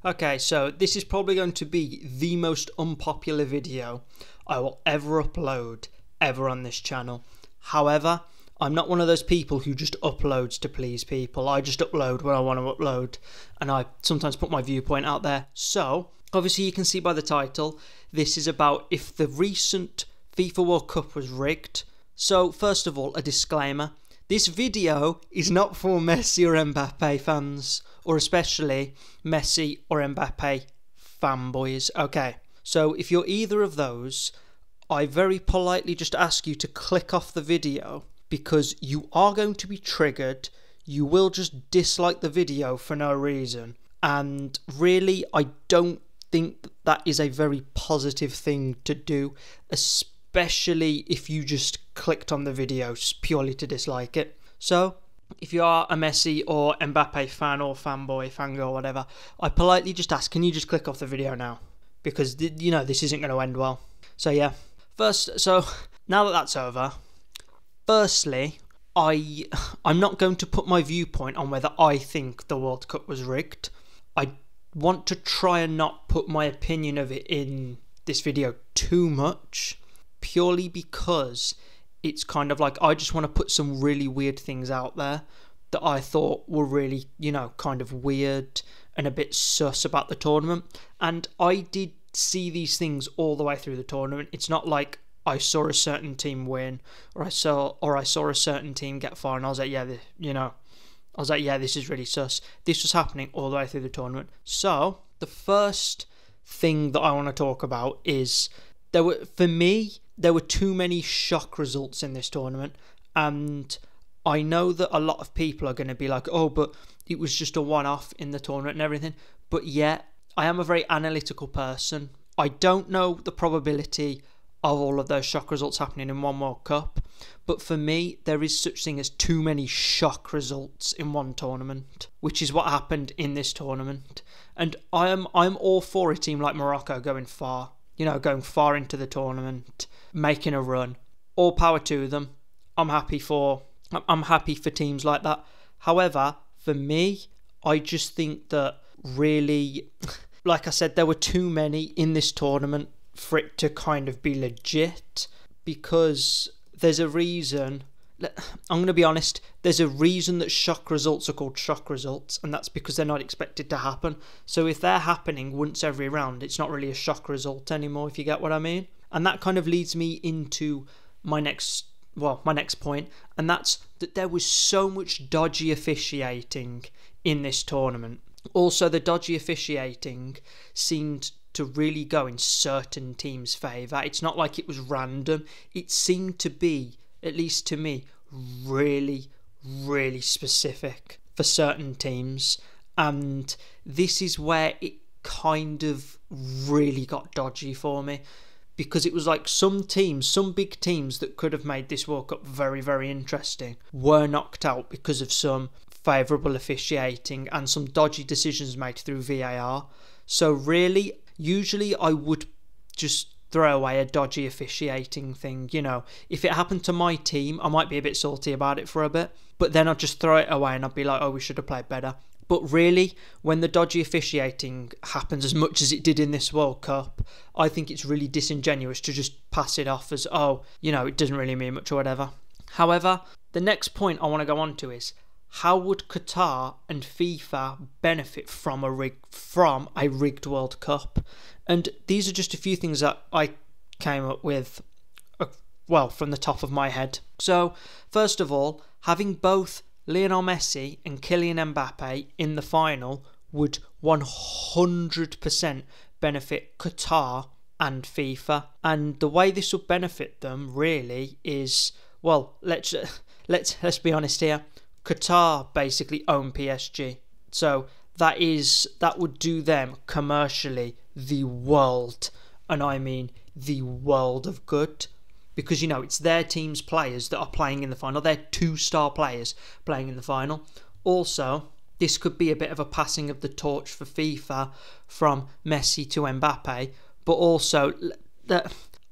Okay, so this is probably going to be the most unpopular video I will ever upload ever on this channel. However, I'm not one of those people who just uploads to please people. I just upload when I want to upload, and I sometimes put my viewpoint out there. So, obviously you can see by the title, this is about if the recent FIFA World Cup was rigged. So, first of all, a disclaimer. This video is not for Messi or Mbappe fans, or especially Messi or Mbappe fanboys. Okay, so if you're either of those, I very politely just ask you to click off the video because you are going to be triggered. You will just dislike the video for no reason. And really, I don't think that is a very positive thing to do, especially if you just clicked on the video purely to dislike it. So, if you are a Messi or Mbappe fan or fanboy, fangirl, whatever, I politely just ask, can you just click off the video now? Because, you know, this isn't going to end well. So, yeah. So, now that that's over, firstly, I'm not going to put my viewpoint on whether I think the World Cup was rigged. I want to try and not put my opinion of it in this video too much, purely because it's kind of like I just want to put some really weird things out there that I thought were really, you know, kind of weird and a bit sus about the tournament. And I did see these things all the way through the tournament. It's not like I saw a certain team win or I saw a certain team get far and I was like, yeah, this is really sus. This was happening all the way through the tournament. So the first thing that I want to talk about is there were too many shock results in this tournament, and I know that a lot of people are going to be like, oh, but it was just a one-off in the tournament and everything. But yeah, I am a very analytical person. I don't know the probability of all of those shock results happening in one World Cup, but for me, there is such thing as too many shock results in one tournament, which is what happened in this tournament. And I'm all for a team like Morocco going far. You know, going far into the tournament, making a run. All power to them. I'm happy for teams like that. However, for me, I just think that really, like I said, there were too many in this tournament for it to kind of be legit, because there's a reason. I'm going to be honest, there's a reason that shock results are called shock results, and that's because they're not expected to happen. So if they're happening once every round, it's not really a shock result anymore, if you get what I mean. And that kind of leads me into my next point, and that's that there was so much dodgy officiating in this tournament. Also, the dodgy officiating seemed to really go in certain teams' favour. It's not like it was random. It seemed to be, at least to me, really, really specific for certain teams. And this is where it kind of really got dodgy for me, because it was like some big teams that could have made this World Cup very, very interesting were knocked out because of some favourable officiating and some dodgy decisions made through VAR. So really, usually I would just throw away a dodgy officiating thing. You know, if it happened to my team, I might be a bit salty about it for a bit, but then I'd just throw it away and I'd be like, oh, we should have played better. But really, when the dodgy officiating happens as much as it did in this World Cup, I think it's really disingenuous to just pass it off as, oh, you know, it doesn't really mean much or whatever. However, the next point I want to go on to is, how would Qatar and FIFA benefit from a rigged World Cup? And these are just a few things that I came up with, from the top of my head. So, first of all, having both Lionel Messi and Kylian Mbappe in the final would 100% benefit Qatar and FIFA. And the way this would benefit them really is, well, let's be honest here. Qatar basically own PSG, so that would do them commercially the world, and I mean the world of good, because, you know, it's their team's players that are playing in the final. They're 2-star players playing in the final. Also, this could be a bit of a passing of the torch for FIFA from Messi to Mbappe, but also,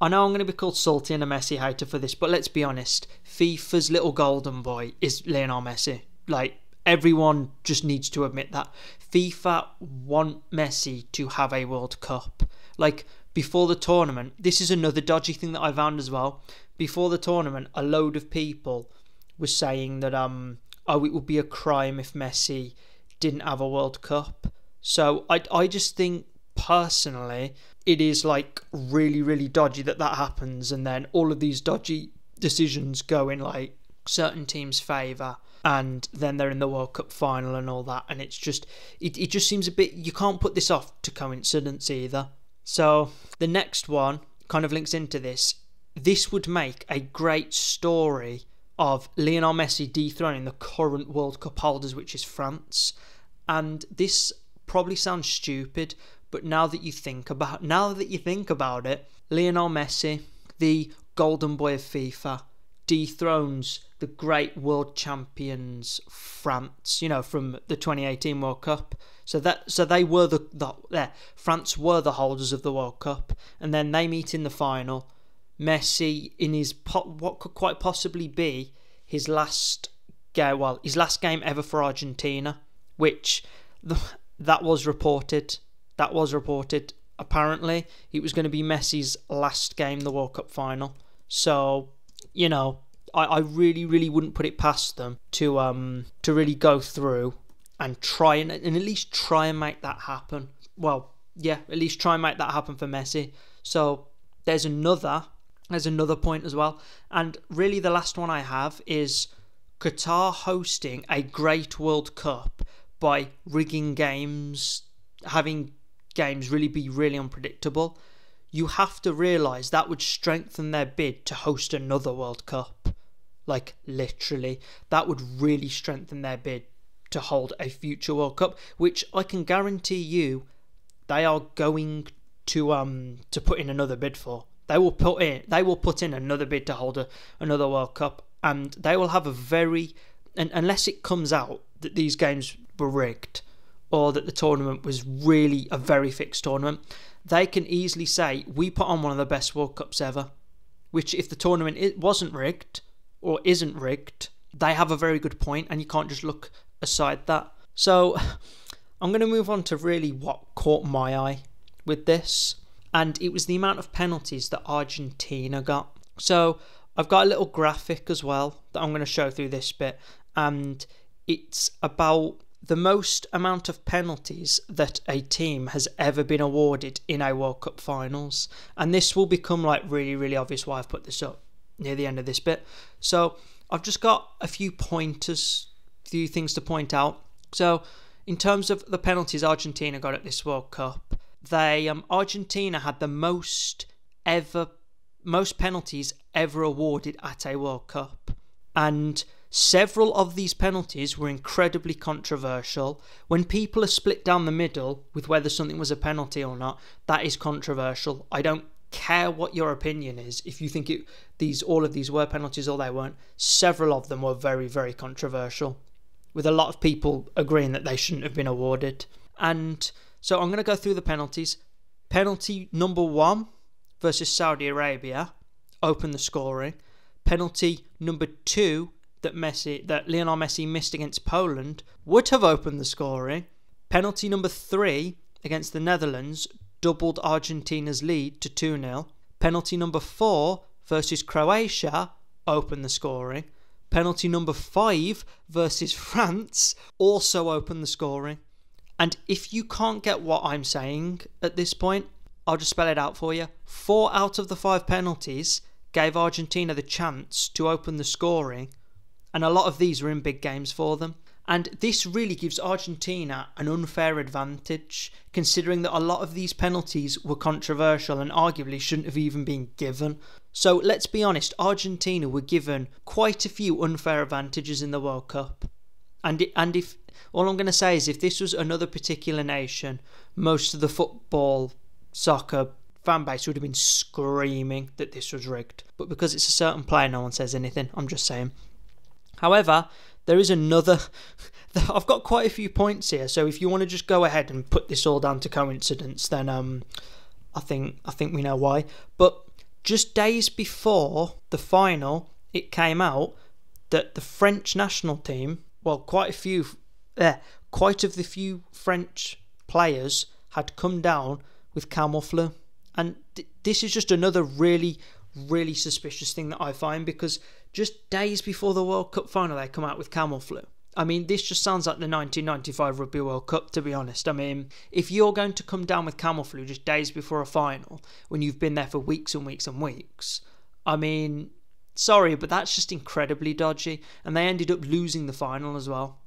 I know I'm going to be called salty and a Messi hater for this, but let's be honest, FIFA's little golden boy is Lionel Messi. Like, everyone just needs to admit that. FIFA want Messi to have a World Cup. Like, before the tournament, this is another dodgy thing that I found as well. Before the tournament, a load of people were saying that it would be a crime if Messi didn't have a World Cup. So I just think personally it is like really, really dodgy that happens, and then all of these dodgy decisions go in like certain teams' favour, and then they're in the World Cup final and all that, and it's just it just seems a bit, you can't put this off to coincidence either. So the next one kind of links into this. This would make a great story of Lionel Messi dethroning the current World Cup holders, which is France. And this probably sounds stupid, but now that you think about it, Lionel Messi, the golden boy of FIFA, dethrones the great world champions France, from the 2018 World Cup. So they were France were the holders of the World Cup, and then they meet in the final. Messi, in his what could quite possibly be his last game ever for Argentina, which that was reported. Apparently, it was going to be Messi's last game, the World Cup final. So, I really, really wouldn't put it past them to really go through and try and at least try and make that happen. Well, yeah, at least try and make that happen for Messi. So there's another point as well. And really the last one I have is Qatar hosting a great World Cup by rigging games, having games really be really unpredictable. You have to realise that would strengthen their bid to host another World Cup. Like, literally, that would really strengthen their bid to hold a future World Cup, which I can guarantee you they are going to put in another bid for. They will put in another bid to hold another World Cup, and they will have unless it comes out that these games were rigged or that the tournament was really a very fixed tournament, they can easily say, we put on one of the best World Cups ever. Which, if the tournament wasn't rigged or isn't rigged, they have a very good point, and you can't just look aside that. So I'm going to move on to really what caught my eye with this, and it was the amount of penalties that Argentina got. So I've got a little graphic as well that I'm going to show through this bit, and it's about the most amount of penalties that a team has ever been awarded in a World Cup finals. And this will become like really, really obvious why I've put this up near the end of this bit. So I've just got a few pointers, few things to point out. So in terms of the penalties Argentina got at this World Cup, Argentina had the most penalties ever awarded at a World Cup, and several of these penalties were incredibly controversial. When people are split down the middle with whether something was a penalty or not, that is controversial. I don't care what your opinion is. If you think all of these were penalties or they weren't, several of them were very, very controversial, with a lot of people agreeing that they shouldn't have been awarded. And so I'm going to go through the penalties. Penalty number 1 versus Saudi Arabia opened the scoring. Penalty number 2 that Lionel Messi missed against Poland would have opened the scoring. Penalty number 3 against the Netherlands doubled Argentina's lead to 2-0. Penalty number 4 versus Croatia opened the scoring. Penalty number 5 versus France also opened the scoring. And if you can't get what I'm saying at this point, I'll just spell it out for you. 4 out of the 5 penalties gave Argentina the chance to open the scoring, and a lot of these were in big games for them. And this really gives Argentina an unfair advantage, considering that a lot of these penalties were controversial and arguably shouldn't have even been given. So let's be honest, Argentina were given quite a few unfair advantages in the World Cup. And if all I'm going to say is, if this was another particular nation, most of the football, soccer fan base would have been screaming that this was rigged. But because it's a certain player, no one says anything. I'm just saying. However, there is another... I've got quite a few points here, so if you want to just go ahead and put this all down to coincidence, then I think we know why. But just days before the final, it came out that the French national team, well, quite a few quite a few French players had come down with camel flu. And this is just another really, really suspicious thing that I find, because just days before the World Cup final, they come out with camel flu. I mean, this just sounds like the 1995 Rugby World Cup, to be honest. I mean, if you're going to come down with camel flu just days before a final, when you've been there for weeks and weeks and weeks, I mean, sorry, but that's just incredibly dodgy. And they ended up losing the final as well.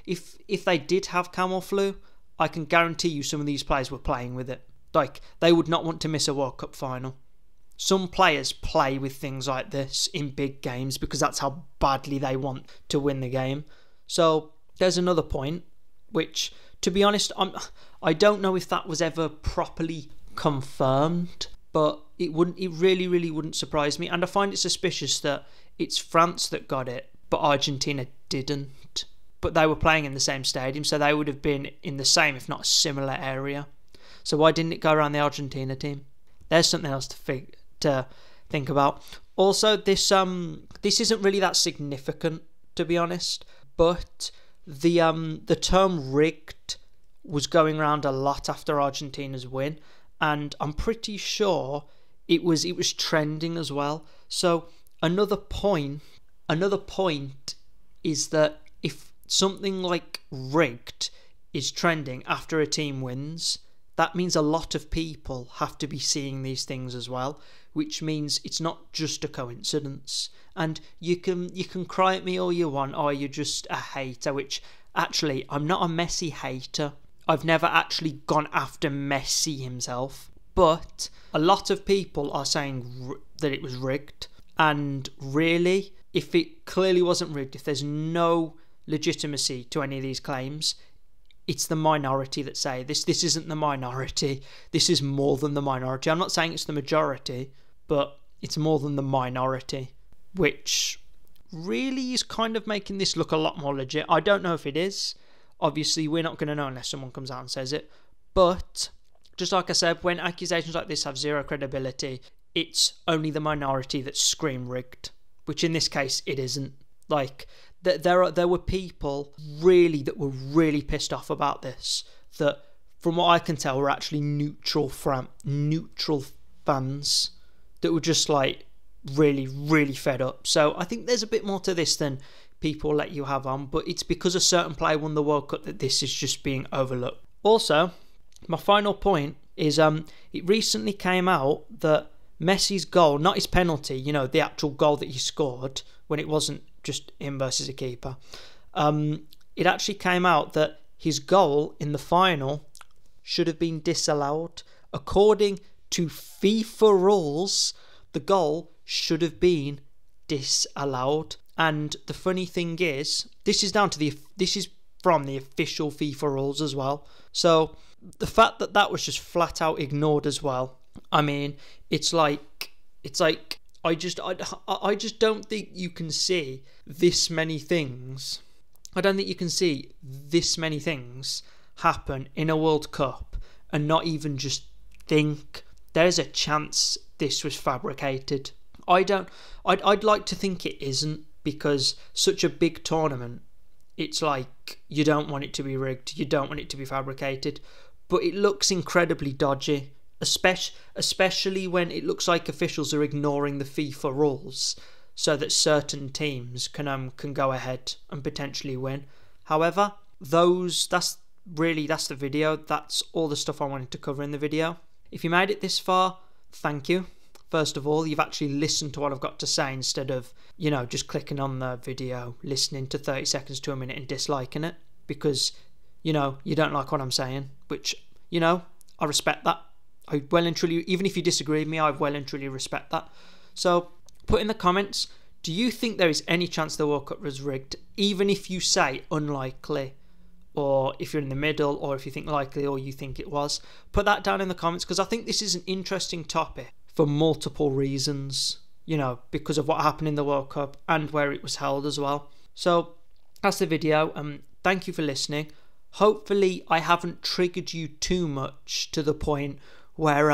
If they did have camel flu, I can guarantee you some of these players were playing with it. Like, they would not want to miss a World Cup final. Some players play with things like this in big games because that's how badly they want to win the game. So there's another point, which, to be honest, I don't know if that was ever properly confirmed, but it really, really wouldn't surprise me. And I find it suspicious that it's France that got it, but Argentina didn't. But they were playing in the same stadium, so they would have been in the same, if not a similar area. So why didn't it go around the Argentina team? There's something else to think about. Also, this isn't really that significant, to be honest, but the term rigged was going around a lot after Argentina's win, and I'm pretty sure it was trending as well. So another point is that if something like rigged is trending after a team wins, that means a lot of people have to be seeing these things as well, which means it's not just a coincidence. And you can cry at me all you want, oh, you're just a hater, which actually, I'm not a Messi hater. I've never actually gone after Messi himself. But a lot of people are saying that it was rigged. And really, if it clearly wasn't rigged, if there's no legitimacy to any of these claims, it's the minority that say this. This isn't the minority. This is more than the minority. I'm not saying it's the majority, but it's more than the minority, which really is kind of making this look a lot more legit. I don't know if it is. Obviously, we're not going to know unless someone comes out and says it. But just like I said, when accusations like this have zero credibility, it's only the minority that scream rigged, which in this case, it isn't. Like, there were people that were really pissed off about this, that from what I can tell were actually neutral fans that were just like really, really fed up. So I think there's a bit more to this than people let you have on, but it's because a certain player won the World Cup that this is just being overlooked. Also, my final point is it recently came out that Messi's goal, not his penalty, you know, the actual goal that he scored when it wasn't just him versus a keeper, it actually came out that his goal in the final should have been disallowed. According to FIFA rules, the goal should have been disallowed. And the funny thing is, this is from the official FIFA rules as well. So the fact that that was just flat out ignored as well, I mean, it's like I just don't think you can see this many things. I don't think you can see this many things happen in a World Cup and not even just think there's a chance this was fabricated. I'd like to think it isn't, because such a big tournament, it's like you don't want it to be rigged, you don't want it to be fabricated, but it looks incredibly dodgy. Especially when it looks like officials are ignoring the FIFA rules so that certain teams can go ahead and potentially win. However, that's the video. That's all the stuff I wanted to cover in the video. If you made it this far, thank you. First of all, you've actually listened to what I've got to say instead of, you know, just clicking on the video, listening to 30 seconds to a minute and disliking it because, you know, you don't like what I'm saying, which, you know, I respect that. I well and truly, even if you disagree with me, I well and truly respect that. So put in the comments, do you think there is any chance the World Cup was rigged? Even if you say unlikely, or if you're in the middle, or if you think likely, or you think it was. Put that down in the comments, because I think this is an interesting topic for multiple reasons, you know, because of what happened in the World Cup and where it was held as well. So that's the video. Thank you for listening. Hopefully I haven't triggered you too much to the point where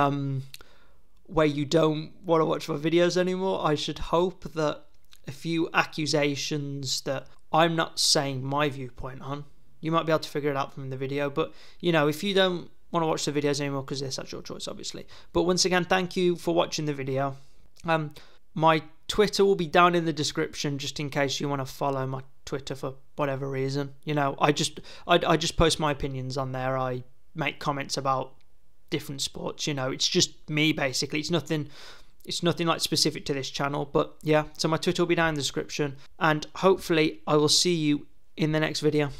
you don't want to watch my videos anymore. I should hope that a few accusations that I'm not saying my viewpoint on, You might be able to figure it out from the video, but you know, if you don't want to watch the videos anymore because this, that's your choice, obviously. But once again, thank you for watching the video. My Twitter will be down in the description, just in case you want to follow my Twitter for whatever reason. You know, I just post my opinions on there. I make comments about different sports. You know, it's just me basically. It's nothing like specific to this channel. But yeah, so my Twitter will be down in the description, and hopefully I will see you in the next video.